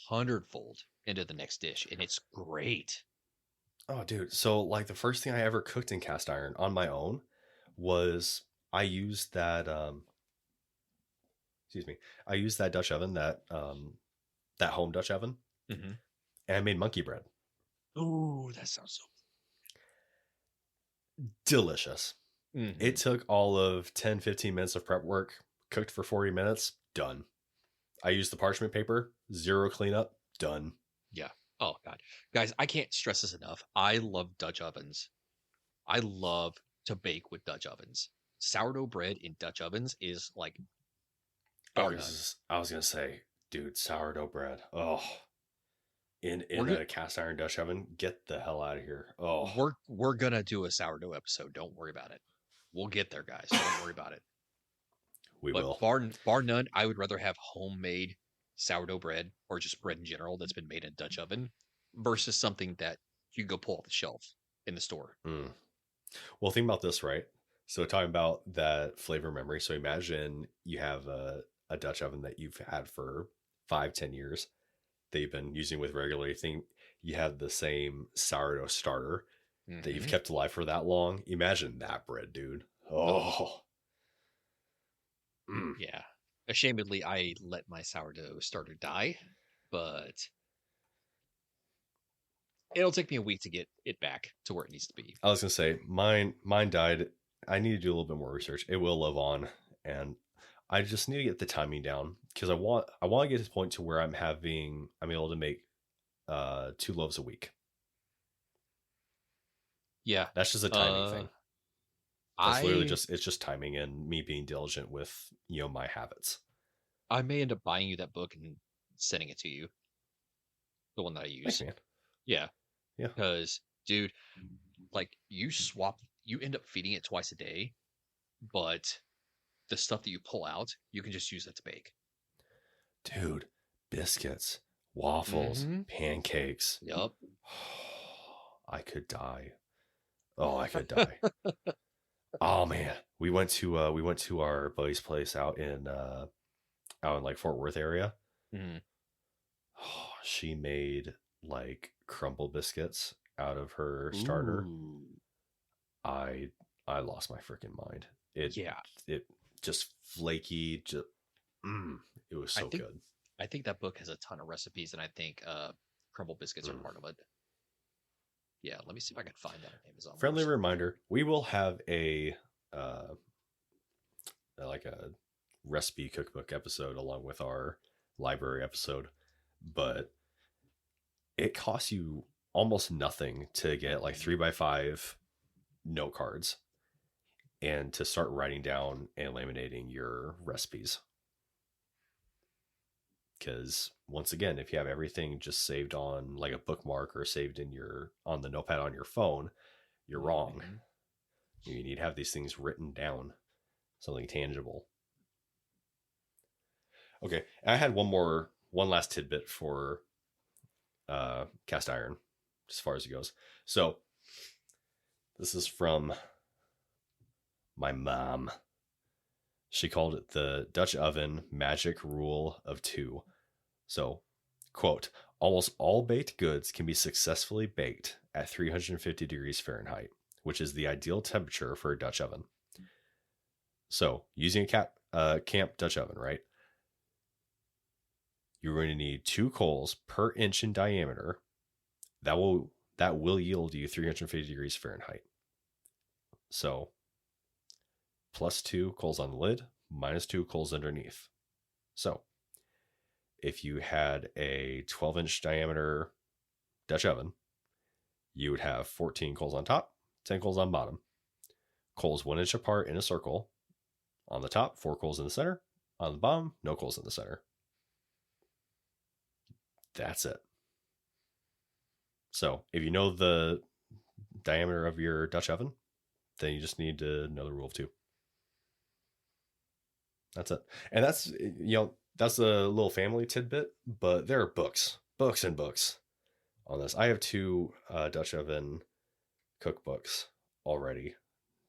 hundredfold into the next dish, and it's great. oh dude, so like the first thing I ever cooked in cast iron on my own was I used that excuse me, I used that Dutch oven, that home Dutch oven, Hmm. and I made monkey bread. Ooh, that sounds so. Delicious. It Hmm. took all of 10-15 minutes of prep work, cooked for 40 minutes, done. I used the parchment paper, zero cleanup, done. Yeah. Oh God, guys, I can't stress this enough. I love Dutch ovens. I love to bake with Dutch ovens. sourdough bread in Dutch ovens is like I bar none. was gonna say, dude, sourdough bread. Oh, We're in good. a cast iron Dutch oven, get the hell out of here. Oh, We're gonna do a sourdough episode. Don't worry about it. We'll get there, guys. Don't worry about it. we But will. bar none, I would rather have homemade sourdough bread or just bread in general that's been made in a Dutch oven versus something that you go pull off the shelf in the store. Mm. Well, think about this, right? So talking about that flavor memory. So imagine you have a Dutch oven that you've had for 5, 10 years that you've been using with regularly. Think you have the same sourdough starter that you've Mm-hmm. kept alive for that long. Imagine that bread, dude. Oh, Oh, mm. yeah. Ashamedly, I let my sourdough starter die, but it'll take me a week to get it back to where it needs to be. I was gonna say mine died. I need to do a little bit more research. It will live on, and I just need to get the timing down because I want to get to the point to where I'm able to make 2 loaves a week. Yeah. That's just a timing thing. That's literally I just it's just timing and me being diligent with my habits. I may end up buying you that book and sending it to you, the one that I Thanks, use. man. Yeah, Yeah, because dude, like you end up feeding it twice a day, but the stuff that you pull out, you can just use that to bake. dude, biscuits, waffles, Mm-hmm. pancakes. Yup. I could die. Oh, I could die. Oh man, we went to our buddy's place out in like Fort Worth area. Mm. Oh, she made like crumble biscuits out of her starter. Ooh. I I lost my freaking mind. Yeah, It just flaky. Just mm, it was I so think good. I think that book has a ton of recipes, and I think crumble biscuits are Mm. part of it. Yeah, let me see if I can find that on Amazon Friendly first. reminder: we will have uh like a recipe cookbook episode along with our library episode, but it costs you almost nothing to get like 3x5 note cards and to start writing down and laminating your recipes. Because once again, if you have everything just saved on like a bookmark or saved in your on the notepad on your phone, you're wrong. Mhm. You need to have these things written down, something tangible. Okay, I had one last tidbit for cast iron as far as it goes. So this is from my mom. She called it the Dutch oven magic rule of 2. So, quote, almost all baked goods can be successfully baked at 350 degrees Fahrenheit, which is the ideal temperature for a Dutch oven. So, using a camp Dutch oven, right? You're going to need 2 coals per inch in diameter. That will yield you 350 degrees Fahrenheit. So, plus 2 coals on the lid, minus 2 coals underneath. So, if you had a 12-inch diameter Dutch oven, you would have 14 coals on top, 10 coals on bottom. Coals 1 inch apart in a circle. On the top, 4 coals in the center. On the bottom, no coals in the center. That's it. So if you know the diameter of your Dutch oven, then you just need to know the rule of 2. That's it. And that's a little family tidbit, but there are books and books on this. I have 2 Dutch oven cookbooks already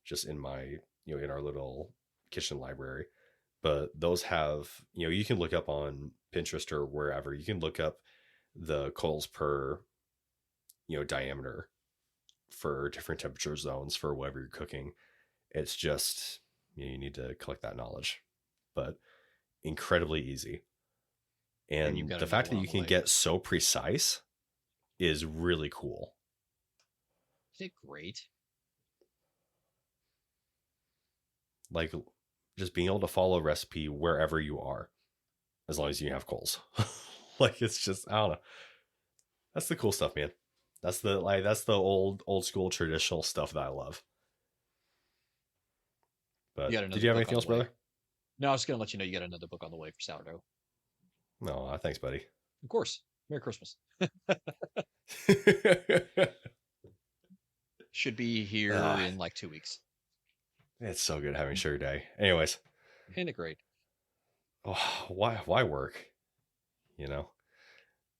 just in my, in our little kitchen library. But those have, you can look up on Pinterest or wherever, you can look up the coals per, diameter for different temperature zones for whatever you're cooking. It's just, you need to collect that knowledge, but incredibly easy. And you've And got the another fact one that on you the can way. get so precise is really cool. Is it great? Like just being able to follow a recipe wherever you are, as long as you have coals. Like it's just, I don't know. That's the cool stuff, man. That's the old school traditional stuff that I love. You But got did another you have book anything on the else, way. brother? No, I was gonna let you know you got another book on the way for sourdough. No, thanks, buddy. Of course. Merry Christmas. Should be here in like 2 weeks. It's so good having Sugar Day. Anyways, Ain't it great? why work? You know.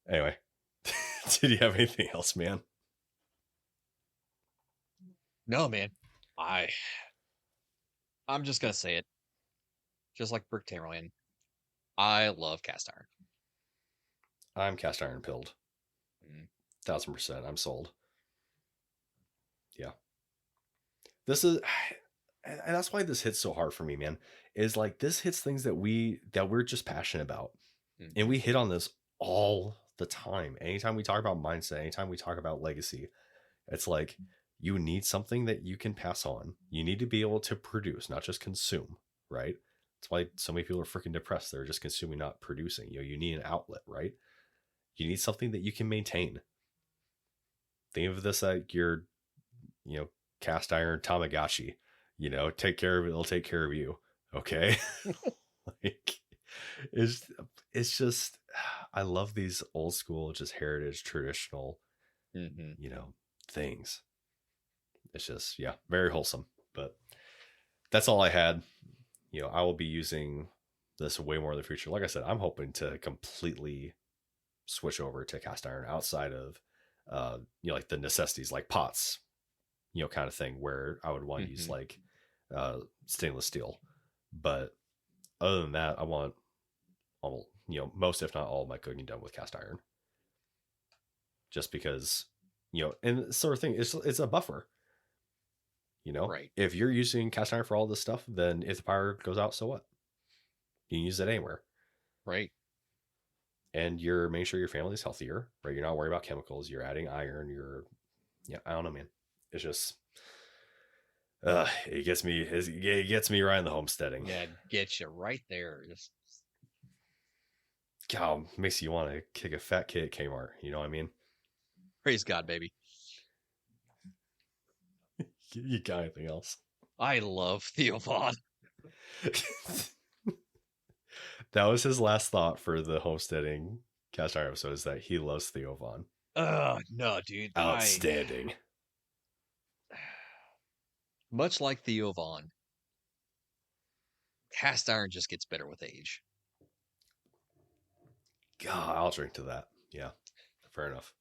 Anyway, did you have anything else, man? No, man. I'm just gonna say it. Just like Brick Tamerlan, I love cast iron. I'm cast iron pilled. Mm. 1000%. I'm sold. Yeah. This is, and that's why this hits so hard for me, man. Is like this hits things that we're just passionate about, and we hit on this all the time. Anytime we talk about mindset, anytime we talk about legacy, it's like you need something that you can pass on. You need to be able to produce, not just consume, right? That's why so many people are freaking depressed. They're just consuming, not producing. You need an outlet, right? You need something that you can maintain. Think of this like your, cast iron Tamagotchi. Take care of it, it'll take care of you. Okay. Like it's just I love these old school, just heritage, traditional, things. It's just, yeah, very wholesome. But that's all I had. I will be using this way more in the future. Like I said, I'm hoping to completely switch over to cast iron outside of like the necessities like pots, kind of thing, where I would want to use like stainless steel. But other than that, I want most if not all of my cooking done with cast iron, just because and sort of thing, it's a buffer. Right. If you're using cast iron for all this stuff, then if the power goes out, so what? You can use it anywhere. Right. And you're making sure your family's healthier, right? You're not worried about chemicals. You're adding iron. I don't know, man. It's just, it gets me right in the homesteading. Yeah, get you right there. Just God, makes you want to kick a fat kid at Kmart. You know what I mean? praise God, baby. You got anything else? I love Theo Vaughn. That was his last thought for the homesteading cast iron episode, is that he loves Theo Vaughn. No, dude. Outstanding. Much like Theo Vaughn, cast iron just gets better with age. God, I'll drink to that. Yeah, fair enough.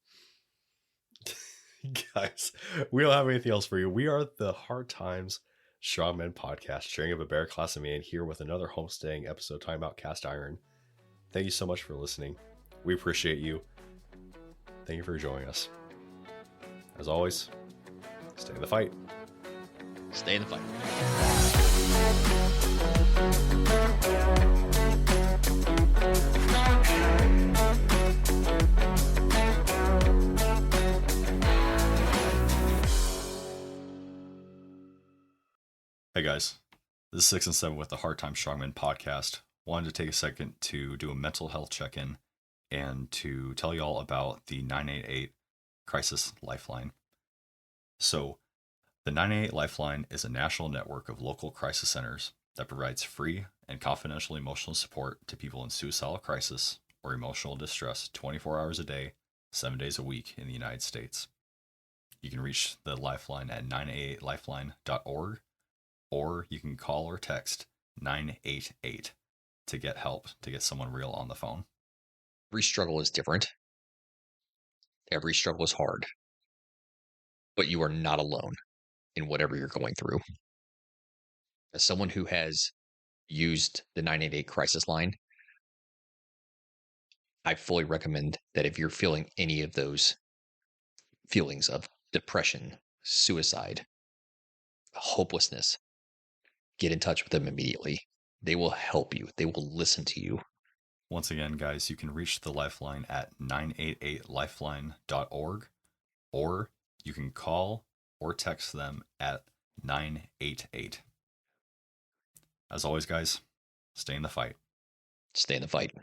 Guys, we don't have anything else for you. We are the Hard Times Strongmen podcast, sharing of a bear class of man, here with another homesteading episode talking about cast iron. Thank you so much for listening. We appreciate you. Thank you for joining us. As always, stay in the fight. Stay in the fight. Hey guys, this is 6 and 7 with the Hard Time Strongman podcast. Wanted to take a second to do a mental health check-in and to tell you all about the 988 Crisis Lifeline. So, the 988 Lifeline is a national network of local crisis centers that provides free and confidential emotional support to people in suicidal crisis or emotional distress 24 hours a day, 7 days a week in the United States. You can reach the Lifeline at 988lifeline.org, or you can call or text 988 to get help, to get someone real on the phone. Every struggle is different. Every struggle is hard. But you are not alone in whatever you're going through. As someone who has used the 988 crisis line, I fully recommend that if you're feeling any of those feelings of depression, suicide, hopelessness, get in touch with them immediately. They will help you. They will listen to you. Once again, guys, you can reach the Lifeline at 988lifeline.org, or you can call or text them at 988. As always, guys, stay in the fight. Stay in the fight.